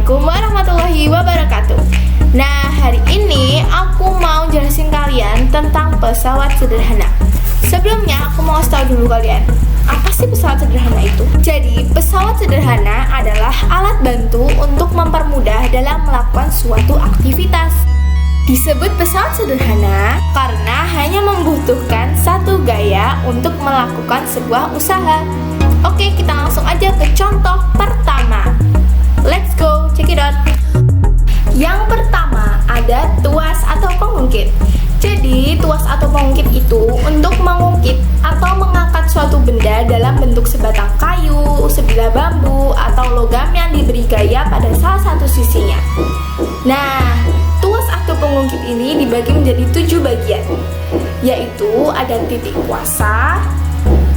Assalamualaikum warahmatullahi wabarakatuh. Nah, hari ini aku mau jelasin kalian tentang pesawat sederhana. Sebelumnya aku mau kasih tahu dulu kalian, apa sih pesawat sederhana itu? Jadi, pesawat sederhana adalah alat bantu untuk mempermudah dalam melakukan suatu aktivitas. Disebut pesawat sederhana karena hanya membutuhkan satu gaya untuk melakukan sebuah usaha. Oke, kita langsung aja ke contoh pertama. Let's go, check it out. Yang pertama ada tuas atau pengungkit. Jadi, tuas atau pengungkit itu untuk mengungkit atau mengangkat suatu benda dalam bentuk sebatang kayu, sebilah bambu, atau logam yang diberi gaya pada salah satu sisinya. Nah, tuas atau pengungkit ini dibagi menjadi 7 bagian, yaitu ada titik kuasa,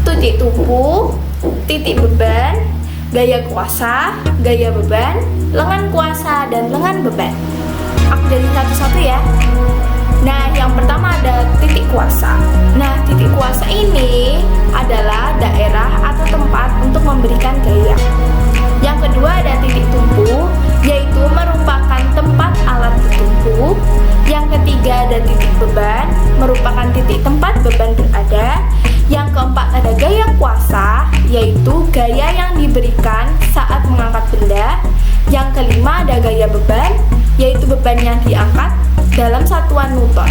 titik tumpu, titik beban, gaya kuasa, gaya beban, lengan kuasa, dan lengan beban. Aku jelasin satu-satu ya. Nah, yang pertama ada titik kuasa. Nah, titik kuasa ini adalah daerah atau tempat untuk memberikan gaya. Yang kedua ada titik tumpu, yaitu merupakan tempat alat ditumpu. Yang ketiga ada titik beban, merupakan titik tempat beban berada. Yang keempat ada gaya kuasa, yaitu gaya yang diberikan saat mengangkat benda. Yang kelima ada gaya beban, yaitu beban yang diangkat dalam satuan Newton,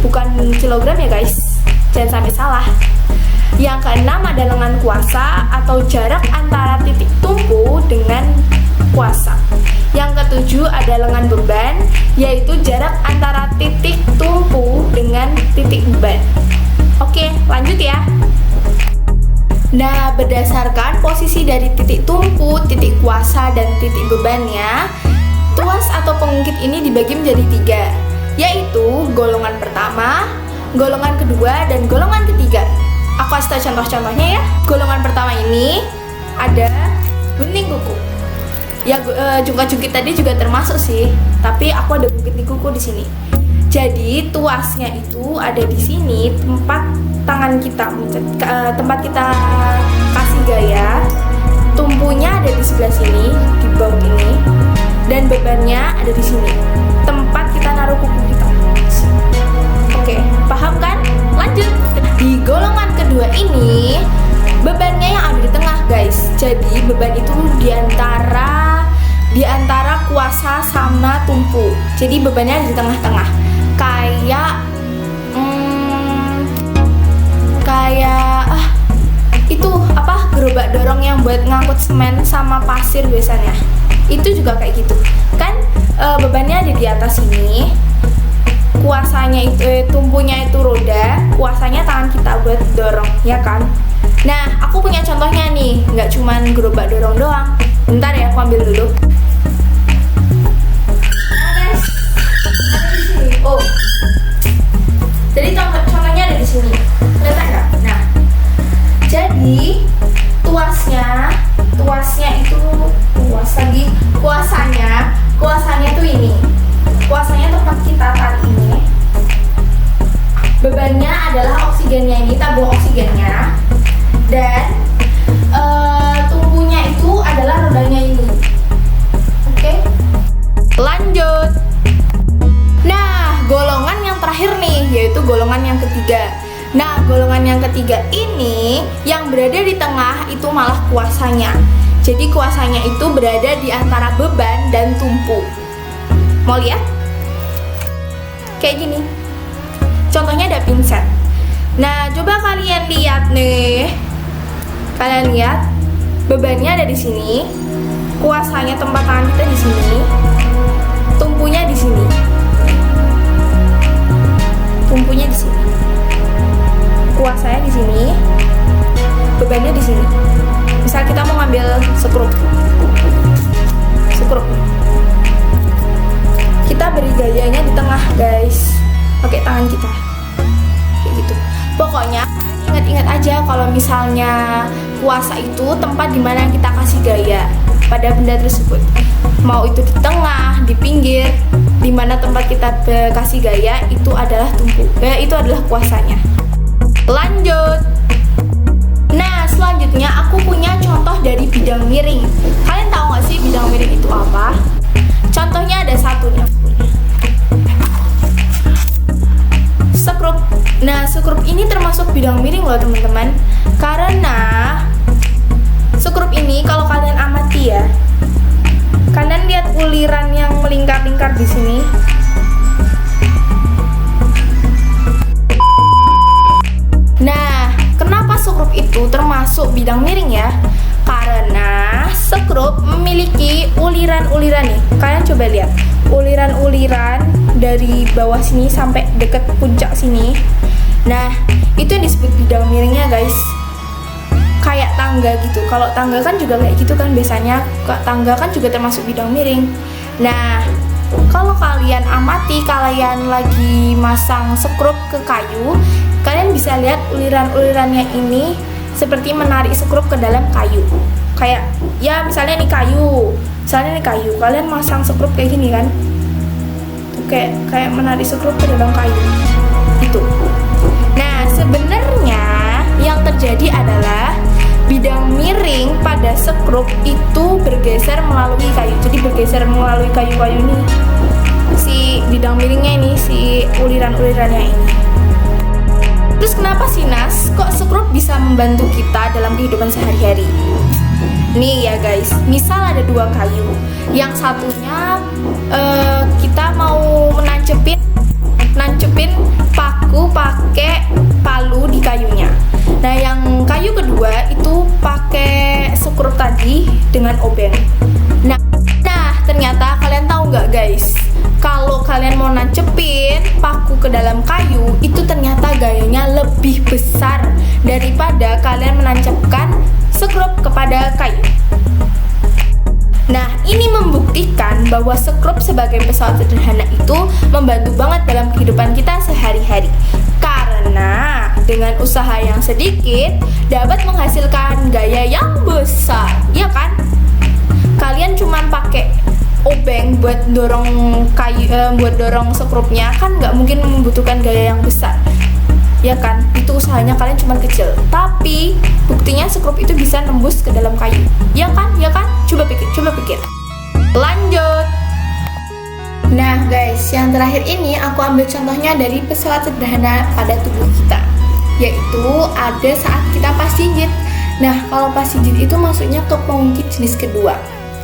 bukan kilogram ya guys, jangan sampai salah. Yang keenam ada lengan kuasa atau jarak antara titik tumpu dengan kuasa. Yang ketujuh ada lengan beban, yaitu jarak antara titik tumpu dengan titik beban. Oke, lanjut ya. Nah, berdasarkan posisi dari titik tumpu, titik kuasa, dan titik bebannya, tuas atau pengungkit ini dibagi menjadi 3, yaitu golongan pertama, golongan kedua, dan golongan ketiga. Aku kasih tahu contoh-contohnya ya. Golongan pertama ini ada gunting kuku. Ya, jungkat-jungkit tadi juga termasuk sih, tapi aku ada gunting kuku di sini. Jadi tuasnya itu ada di sini, tempat tangan kita, tempat kita kasih gaya. Tumpunya ada di sebelah sini, di bawah ini, dan bebannya ada di sini, tempat kita naruh kuku kita. Oke, paham kan? Lanjut. Di golongan kedua ini, bebannya yang ada di tengah guys. Jadi beban itu di antara kuasa sama tumpu. Jadi bebannya ada di tengah-tengah. Itu apa, gerobak dorong yang buat ngangkut semen sama pasir biasanya. Itu juga kayak gitu kan, bebannya ada di atas sini. Kuasanya itu, tumpunya itu roda, kuasanya tangan kita buat dorong, ya kan? Nah, aku punya contohnya nih, nggak cuman gerobak dorong doang. Bentar ya, aku ambil dulu. Nah guys, ada di sini. Oh, jadi contohnya ada di sini. Kelihatan nggak? Nah, jadi kuasanya tuh ini. Kuasanya tempat kita tarik ini. Bebannya adalah oksigennya ini, tabung oksigennya. Dan tumpunya itu adalah rodanya ini. Oke? Lanjut. Nah, golongan yang terakhir nih, yaitu golongan yang ketiga. Nah, golongan yang ketiga ini yang berada di tengah itu malah kuasanya. Jadi kuasanya itu berada di antara beban dan tumpu. Mau lihat? Kayak gini. Contohnya ada pinset. Nah, coba kalian lihat nih. Kalian lihat, bebannya ada di sini. Kuasanya tempat tangan kita di sini. Tumpunya di sini. Tumpunya di sini. Kuasanya di sini. Bebannya di sini. Misal kita mau ngambil skrup. Kita beri gayanya di tengah, guys. Pakai tangan kita. Kayak gitu. Pokoknya ingat-ingat aja kalau misalnya kuasa itu tempat dimana kita kasih gaya pada benda tersebut. Mau itu di tengah, di pinggir, dimana tempat kita kasih gaya itu adalah tumpu. Itu adalah kuasanya. Lanjut. Nah, selanjutnya aku punya contoh dari bidang miring. Kalian tahu nggak sih bidang miring itu apa? Contohnya ada satu nih. Sekrup. Nah, sekrup ini termasuk bidang miring loh teman-teman. Karena sekrup ini kalau kalian amati ya, kalian lihat uliran yang melingkar-lingkar di sini. Nah, kenapa sekrup itu termasuk bidang miring ya? Karena sekrup memiliki uliran-uliran nih. Kalian coba lihat uliran-uliran dari bawah sini sampai deket puncak sini. Nah, itu yang disebut bidang miringnya guys. Kayak tangga gitu. Kalau tangga kan juga kayak gitu kan biasanya. Tangga kan juga termasuk bidang miring. Nah, kalau kalian amati, kalian lagi masang sekrup ke kayu, kalian bisa lihat uliran-ulirannya ini seperti menarik sekrup ke dalam kayu. Kayak ya misalnya nih kayu, kalian masang sekrup kayak gini kan, kayak menarik sekrup ke dalam kayu itu. Nah, sebenarnya yang terjadi adalah bidang miring pada sekrup itu bergeser melalui kayu. Jadi bergeser melalui kayu-kayu ini, si bidang miringnya ini, si uliran-ulirannya ini. Terus kenapa sih Nas, kok sekrup bisa membantu kita dalam kehidupan sehari-hari? Nih ya guys, misal ada dua kayu, yang satunya kita mau nancepin paku pakai palu di kayunya. Nah, yang kayu kedua itu pakai sekrup tadi dengan obeng. Nah, ternyata kalian tahu nggak guys, kalau kalian mau nancepin paku ke dalam kayu, itu ternyata gayanya lebih besar daripada kalian menancapkan sekrup kepada kayu. Nah, ini membuktikan bahwa sekrup sebagai pesawat sederhana itu membantu banget dalam kehidupan kita sehari-hari. Karena dengan usaha yang sedikit dapat menghasilkan gaya yang besar, ya kan? Kalian cuman pakai obeng buat dorong kayu, buat dorong sekrupnya kan nggak mungkin membutuhkan gaya yang besar, ya kan? Itu usahanya kalian cuma kecil, tapi buktinya sekrup itu bisa nembus ke dalam kayu, ya kan? Coba pikir. Lanjut. Nah guys, yang terakhir ini aku ambil contohnya dari pesawat sederhana pada tubuh kita, yaitu ada saat kita pas jinjit. Nah, kalau pas jinjit itu maksudnya ke pengungkit jenis kedua.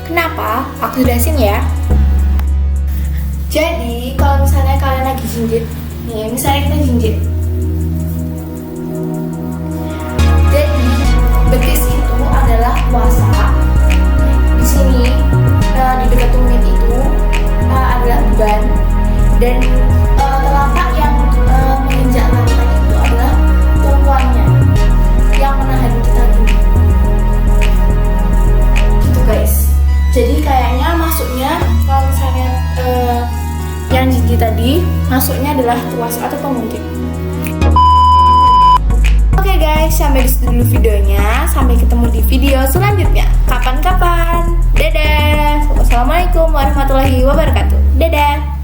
Kenapa? Aku jelasin ya. Jadi, kalau misalnya kalian lagi jinjit, nih, misalnya kita jinjit. Jadi, betis itu adalah kuasa. Di sini, di dekat tumit itu adalah beban, dan telapak yang menginjak lantai itu adalah tumpuannya yang menahan kita gini. Gitu guys. Jadi kayaknya masuknya kalau misalnya yang jinjit tadi masuknya adalah tuas atau pengungkit. Oke guys, sampai di situ dulu videonya. Sampai ketemu di video selanjutnya. Kapan-kapan. Dadah. Wassalamualaikum warahmatullahi wabarakatuh. Dadah.